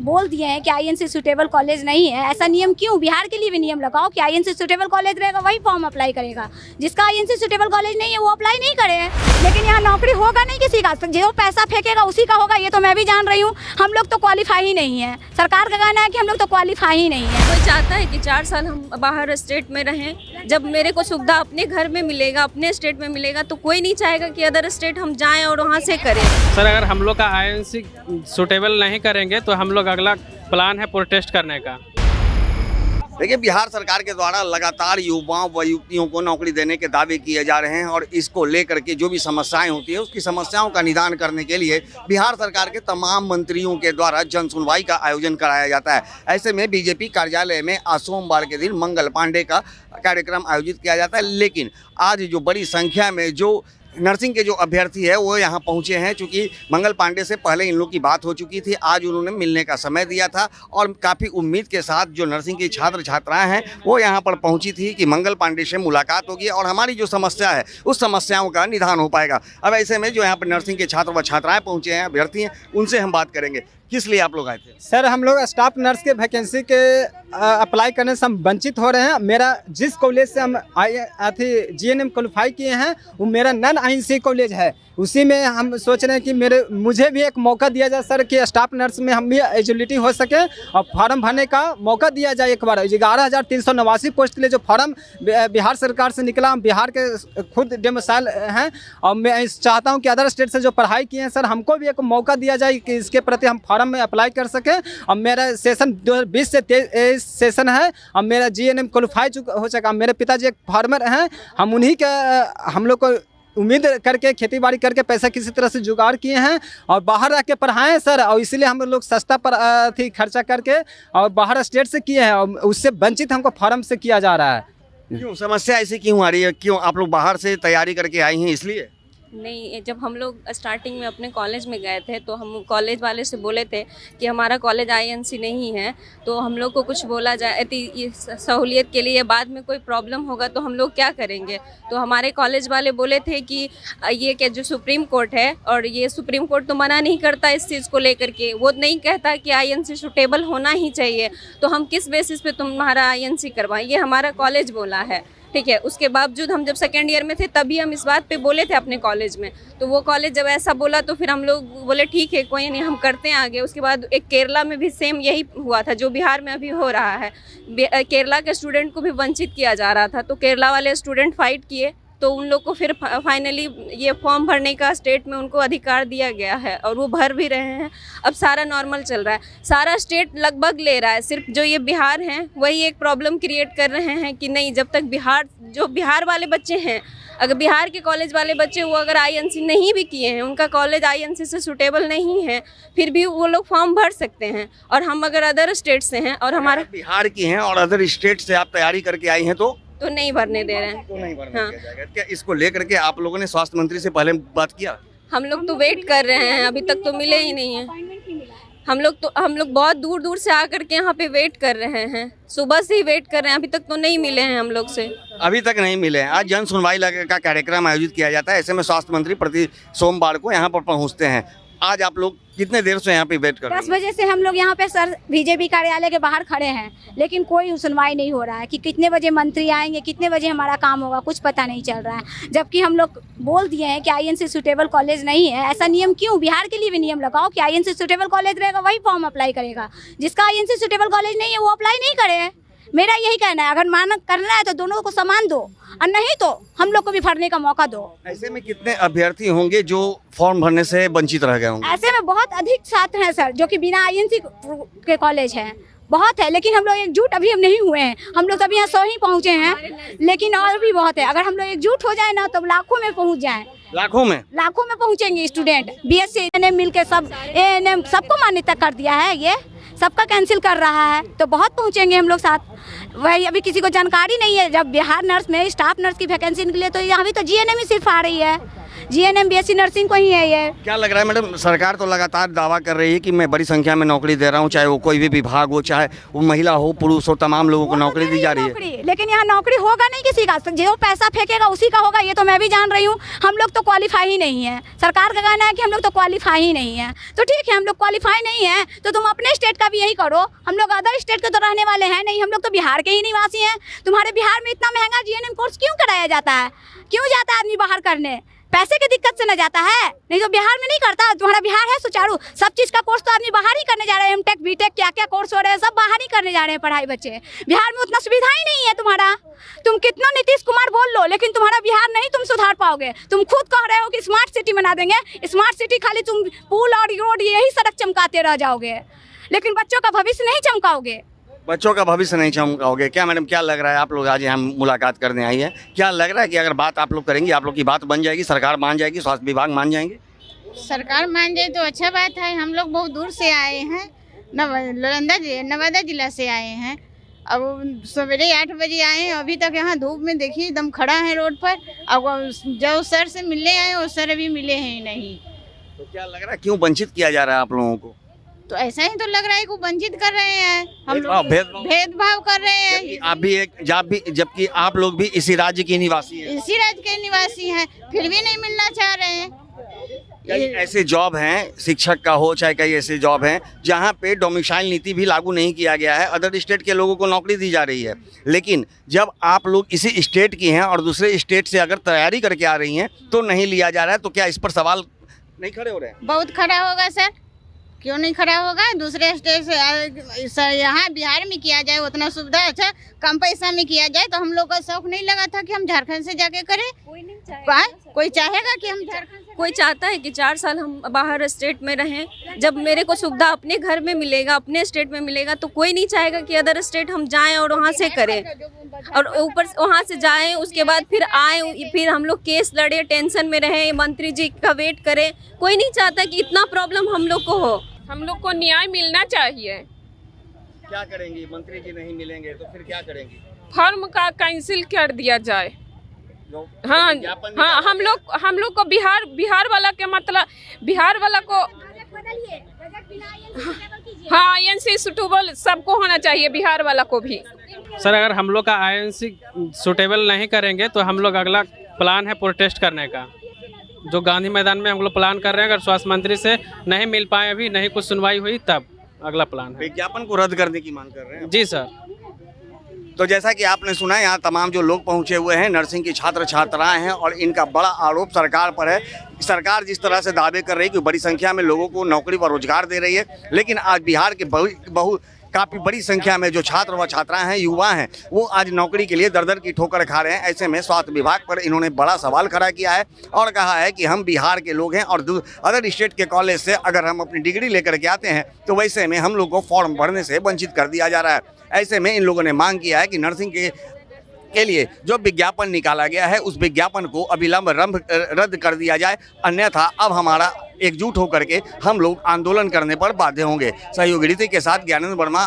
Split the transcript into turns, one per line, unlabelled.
बोल दिए हैं कि आईएनसी सूटेबल कॉलेज नहीं है, ऐसा नियम क्यों? बिहार के लिए भी नियम लगाओ कि आईएनसी सूटेबल कॉलेज रहेगा वही फॉर्म अप्लाई करेगा। जिसका आईएनसी सूटेबल कॉलेज नहीं है वो अप्लाई नहीं करे। लेकिन यहाँ नौकरी होगा नहीं किसी का, जो पैसा फेंकेगा उसी का होगा, ये तो मैं भी जान रही हूँ। हम लोग तो क्वालिफाई ही नहीं है, सरकार का कहना है कि हम लोग तो क्वालिफाई ही नहीं है।
कोई चाहता है कि 4 साल हम बाहर स्टेट में रहें, जब मेरे को सुविधा अपने घर में मिलेगा, अपने स्टेट में मिलेगा, तो कोई नहीं चाहेगा कि अदर स्टेट हम जाएं और वहाँ से करें।
सर अगर हम लोग का आईएनसी सूटेबल नहीं करेंगे तो हम लोग अगला प्लान है प्रोटेस्ट करने का।
देखिए, बिहार सरकार के द्वारा लगातार युवाओं व युवतियों को नौकरी देने के दावे किए जा रहे हैं और इसको लेकर के जो भी समस्याएं होती है उसकी समस्याओं का निदान करने के लिए बिहार सरकार के तमाम मंत्रियों के द्वारा जन सुनवाई का आयोजन कराया जाता है। ऐसे में बीजेपी कार्यालय में आज सोमवार के दिन मंगल पांडे का कार्यक्रम आयोजित किया जाता है। लेकिन आज जो बड़ी संख्या में जो नर्सिंग के जो अभ्यर्थी है वो यहाँ पहुँचे हैं, चूँकि मंगल पांडे से पहले इन लोग की बात हो चुकी थी। आज उन्होंने मिलने का समय दिया था और काफ़ी उम्मीद के साथ जो नर्सिंग की छात्र छात्राएं हैं वो यहाँ पर पहुँची थी कि मंगल पांडे से मुलाकात होगी और हमारी जो समस्या है उस समस्याओं का निदान हो पाएगा। अब ऐसे में जो यहाँ पर नर्सिंग के छात्र व छात्राएँ पहुँचे हैं, अभ्यर्थी हैं, उनसे हम बात करेंगे। किस लिए आप लोग आए थे?
सर हम लोग स्टाफ नर्स के वैकेंसी के अप्लाई करने से हम वंचित हो रहे हैं। मेरा जिस कॉलेज से हम जीएनएम क्वालिफाई किए हैं वो मेरा नॉन आईएनसी कॉलेज है, उसी में हम सोच रहे हैं कि मुझे भी एक मौका दिया जाए सर कि स्टाफ नर्स में हम भी एलिजिबिलिटी हो सके और फॉर्म भरने का मौका दिया जाए। एक बार 11,389 पोस्ट के लिए जो फॉर्म बिहार सरकार से निकला, हम बिहार के खुद डोमिसाइल हैं और मैं चाहता हूं कि अदर स्टेट से जो पढ़ाई किए हैं सर हमको भी एक मौका दिया जाए कि इसके प्रति हम फॉर्म में अप्लाई कर सकें। और मेरा सेशन 2020 से 23 सेशन है और मेरा जीएनएम क्वालिफाई हो चुका। मेरे पिताजी एक फार्मर हैं, हम उन्हीं के हम लोग को उम्मीद करके खेती बाड़ी करके पैसा किसी तरह से जुगाड़ किए हैं और बाहर रह के पढ़ाएँ सर, और इसलिए हम लोग सस्ता पर खर्चा करके और बाहर स्टेट से किए हैं और उससे वंचित हमको फार्म से किया जा रहा है।
क्यों समस्या ऐसी क्यों आ रही है? क्यों आप लोग बाहर से तैयारी करके आई हैं इसलिए?
नहीं, जब हम लोग स्टार्टिंग में अपने कॉलेज में गए थे तो हम कॉलेज वाले से बोले थे कि हमारा कॉलेज आईएनसी नहीं है, तो हम लोग को कुछ बोला जाए ये सहूलियत के लिए, बाद में कोई प्रॉब्लम होगा तो हम लोग क्या करेंगे। तो हमारे कॉलेज वाले बोले थे कि ये क्या जो सुप्रीम कोर्ट है, और ये सुप्रीम कोर्ट तो मना नहीं करता इस चीज़ को लेकर के, वो नहीं कहता कि आईएनसी सूटेबल होना ही चाहिए, तो हम किस बेसिस पे तुम्हारा आईएनसी करवाएं, ये हमारा कॉलेज बोला है। ठीक है, उसके बावजूद हम जब सेकेंड ईयर में थे तभी हम इस बात पे बोले थे अपने कॉलेज में, तो वो कॉलेज जब ऐसा बोला तो फिर हम लोग बोले ठीक है कोई नहीं, हम करते हैं आगे। उसके बाद एक केरला में भी सेम यही हुआ था जो बिहार में अभी हो रहा है। केरला के स्टूडेंट को भी वंचित किया जा रहा था, तो केरला वाले स्टूडेंट फाइट किए, तो उन लोग को फिर फाइनली ये फॉर्म भरने का स्टेट में उनको अधिकार दिया गया है और वो भर भी रहे हैं। अब सारा नॉर्मल चल रहा है, सारा स्टेट लगभग ले रहा है, सिर्फ जो ये बिहार हैं वही एक प्रॉब्लम क्रिएट कर रहे हैं कि नहीं, जब तक बिहार वाले बच्चे हैं, अगर बिहार के कॉलेज वाले बच्चे वो अगर आईएनसी नहीं भी किए हैं, उनका कॉलेज आईएनसी से सूटेबल नहीं है, फिर भी वो लोग फॉर्म भर सकते हैं। और हम अगर अदर स्टेट से हैं और हमारा
बिहार की हैं और अदर स्टेट से आप तैयारी करके आई हैं
तो नहीं भरने दे रहे हैं।
तो नहीं भरने दिया जाएगा। क्या इसको लेकर के आप लोगों ने स्वास्थ्य मंत्री से पहले बात किया?
हम लोग तो वेट कर रहे हैं, अभी तक तो मिले ही नहीं है। हम लोग बहुत दूर दूर से आकर के यहाँ पे वेट कर रहे हैं, सुबह से ही वेट कर रहे हैं, अभी तक तो नहीं मिले हैं हम लोग से।
अभी तक नहीं मिले हैं। आज जन सुनवाई का कार्यक्रम आयोजित किया जाता है, ऐसे में स्वास्थ्य मंत्री प्रति सोमवार को यहाँ पर पहुँचते हैं। आज आप लोग कितने देर से यहाँ पे वेट कर रहे हैं?
10 बजे से हम लोग यहाँ पे सर बीजेपी कार्यालय के बाहर खड़े हैं, लेकिन कोई सुनवाई नहीं हो रहा है कि कितने बजे मंत्री आएंगे, कितने बजे हमारा काम होगा, कुछ पता नहीं चल रहा है। जबकि हम लोग बोल दिए हैं कि आईएनसी सूटेबल कॉलेज नहीं है, ऐसा नियम क्यों? बिहार के लिए भी नियम लगाओ कि आईएनसी सूटेबल कॉलेज रहेगा वही फॉर्म अप्लाई करेगा। जिसका आईएनसी सूटेबल कॉलेज नहीं है वो अप्लाई नहीं करे। मेरा यही कहना है, अगर मानक करना है तो दोनों को समान दो और नहीं तो हम लोग को भी भरने का मौका दो।
ऐसे में कितने अभ्यर्थी होंगे जो फॉर्म भरने से वंचित रह गए होंगे?
ऐसे में बहुत अधिक छात्र हैं सर जो कि बिना आईएनसी के कॉलेज हैं, बहुत है, लेकिन हम लोग एकजुट अभी हम नहीं हुए हैं। हम लोग अभी यहाँ 100 ही पहुँचे हैं, लेकिन और भी बहुत है। अगर हम लोग एकजुट हो जाए ना तो लाखों में पहुँच जाए, लाखों में पहुँचेंगे स्टूडेंट। BSc ANM मिल के सब ANM सबको मान्यता कर दिया है, ये सबका कैंसिल कर रहा है, तो बहुत पहुँचेंगे हम लोग साथ। वही अभी किसी को जानकारी नहीं है, जब बिहार नर्स में स्टाफ नर्स की वैकेंसी निकले तो यहाँ भी तो GNM ही सिर्फ आ रही है। GNM BSc नर्सिंग को ही है ये।
क्या लग रहा है मैडम, सरकार तो लगातार दावा कर रही है कि मैं बड़ी संख्या में नौकरी दे रहा हूँ, चाहे वो कोई भी विभाग हो, चाहे वो महिला हो पुरुष हो, तमाम लोगों को नौकरी दी जा रही है।
लेकिन यहाँ नौकरी होगा नहीं किसी का, जो पैसा फेंकेगा उसी का होगा, ये तो मैं भी जान रही हूँ। हम लोग तो क्वालिफाई ही नहीं है, सरकार का कहना है कि हम लोग तो क्वालिफाई ही नहीं है। तो ठीक है, हम लोग क्वालिफाई नहीं है तो तुम अपने स्टेट का भी यही करो। हम लोग अदर स्टेट के तो रहने वाले हैं नहीं, हम लोग तो बिहार के ही निवासी हैं। तुम्हारे बिहार में इतना महंगा GNM कोर्स क्यों कराया जाता है? क्यों जाता है आदमी बाहर करने? पैसे की दिक्कत से न जाता है, नहीं तो बिहार में नहीं करता। तुम्हारा बिहार है सुचारू, सब चीज़ का कोर्स तो आदमी बाहर ही करने जा रहे हैं। M.Tech B.Tech क्या क्या कोर्स हो रहे हैं, सब बाहर ही करने जा रहे हैं पढ़ाई बच्चे। बिहार में उतना सुविधा ही नहीं है तुम्हारा। तुम कितना नीतीश कुमार बोल लो, लेकिन तुम्हारा बिहार नहीं तुम सुधार पाओगे। तुम खुद कह रहे हो कि स्मार्ट सिटी बना देंगे, स्मार्ट सिटी खाली तुम पुल और रोड यही सड़क चमकाते रह जाओगे, लेकिन बच्चों का भविष्य नहीं चमकाओगे।
बच्चों का भविष्य नहीं चमकाओगे। क्या मैडम, क्या लग रहा है, आप लोग आज यहाँ मुलाकात करने आई है, क्या लग रहा है कि अगर बात आप लोग करेंगे, आप लोग की बात बन जाएगी, सरकार मान जाएगी, स्वास्थ्य विभाग मान जाएंगे?
सरकार मान जाए तो अच्छा बात है। हम लोग बहुत दूर से आए हैं, नवादा जिला से आए हैं। अब सवेरे 8 बजे आए हैं, अभी तक यहाँ धूप में देखिए एकदम खड़ा है रोड पर। अब जो सर से मिलने आए वो सर अभी मिले हैं ही नहीं।
तो क्या लग रहा है, क्यों वंचित किया जा रहा है आप लोगों को?
तो ऐसा ही तो लग रहा है कि वंचित कर रहे हैं, हम लोग भेदभाव कर रहे हैं।
आप भी एक जबकि आप लोग भी इसी राज्य के निवासी हैं,
इसी राज्य के निवासी हैं, फिर भी नहीं मिलना चाह रहे हैं।
कई ऐसे जॉब हैं, शिक्षक का हो चाहे कई ऐसे जॉब हैं जहां पे डोमिसाइल नीति भी लागू नहीं किया गया है, अदर स्टेट के लोगों को नौकरी दी जा रही है। लेकिन जब आप लोग इसी स्टेट की हैं और दूसरे स्टेट से अगर तैयारी करके आ रही हैं तो नहीं लिया जा रहा है, तो क्या इस पर सवाल नहीं खड़े हो रहे हैं?
बहुत खड़ा होगा सर, क्यों नहीं खड़ा होगा? दूसरे स्टेट से यहाँ बिहार में किया जाए उतना सुविधा अच्छा, कम पैसा में किया जाए तो हम लोग का शौक नहीं लगा था कि हम झारखंड से जाके करें। कोई चाहेगा कि हम झारखंड?
कोई चाहता है कि 4 साल हम बाहर स्टेट में रहें। जब मेरे को सुविधा अपने घर में मिलेगा, अपने स्टेट में मिलेगा, तो कोई नहीं चाहेगा कि अदर स्टेट हम जाएं और वहाँ से करें, और ऊपर वहाँ से जाएं उसके बाद फिर आएँ, फिर हम लोग केस लड़े, टेंशन में रहें, मंत्री जी का वेट करें। कोई नहीं चाहता कि इतना प्रॉब्लम हम लोग को हो।
हम लोग को न्याय मिलना चाहिए।
क्या करेंगी? मंत्री जी नहीं मिलेंगे तो फिर क्या करेंगी?
फॉर्म का कैंसिल कर दिया जाए। हाँ, हम लोग को बिहार वाला के मतलब बिहार वाला को हाँ INC सूटेबल सबको होना चाहिए, बिहार वाला को भी।
सर अगर हम लोग का INC सूटेबल नहीं करेंगे तो हम लोग अगला प्लान है प्रोटेस्ट करने का, जो गांधी मैदान में हम लोग प्लान कर रहे हैं। अगर स्वास्थ्य मंत्री से नहीं मिल पाए, अभी नहीं कुछ सुनवाई हुई, तब अगला प्लान है।
विज्ञापन को रद्द करने की मांग कर रहे हैं?
जी सर।
तो जैसा कि आपने सुना, यहाँ तमाम जो लोग पहुँचे हुए हैं नर्सिंग की छात्र छात्राएं हैं और इनका बड़ा आरोप सरकार पर है। सरकार जिस तरह से दावे कर रही है कि बड़ी संख्या में लोगों को नौकरी व रोजगार दे रही है, लेकिन आज बिहार के काफ़ी बड़ी संख्या में जो छात्र व छात्राएं हैं, युवा हैं, वो आज नौकरी के लिए दर-दर की ठोकर खा रहे हैं। ऐसे में स्वास्थ्य विभाग पर इन्होंने बड़ा सवाल खड़ा किया है और कहा है कि हम बिहार के लोग हैं और अदर स्टेट के कॉलेज से अगर हम अपनी डिग्री लेकर के आते हैं तो वैसे में हम लोग को फॉर्म भरने से वंचित कर दिया जा रहा है। ऐसे में इन लोगों ने मांग किया है कि नर्सिंग के लिए जो विज्ञापन निकाला गया है उस विज्ञापन को अविलंब रद्द कर दिया जाए, अन्यथा अब हमारा एकजुट होकर के हम लोग आंदोलन करने पर बाध्य होंगे। सहयोगी रीति के साथ ज्ञानेंद्र वर्मा,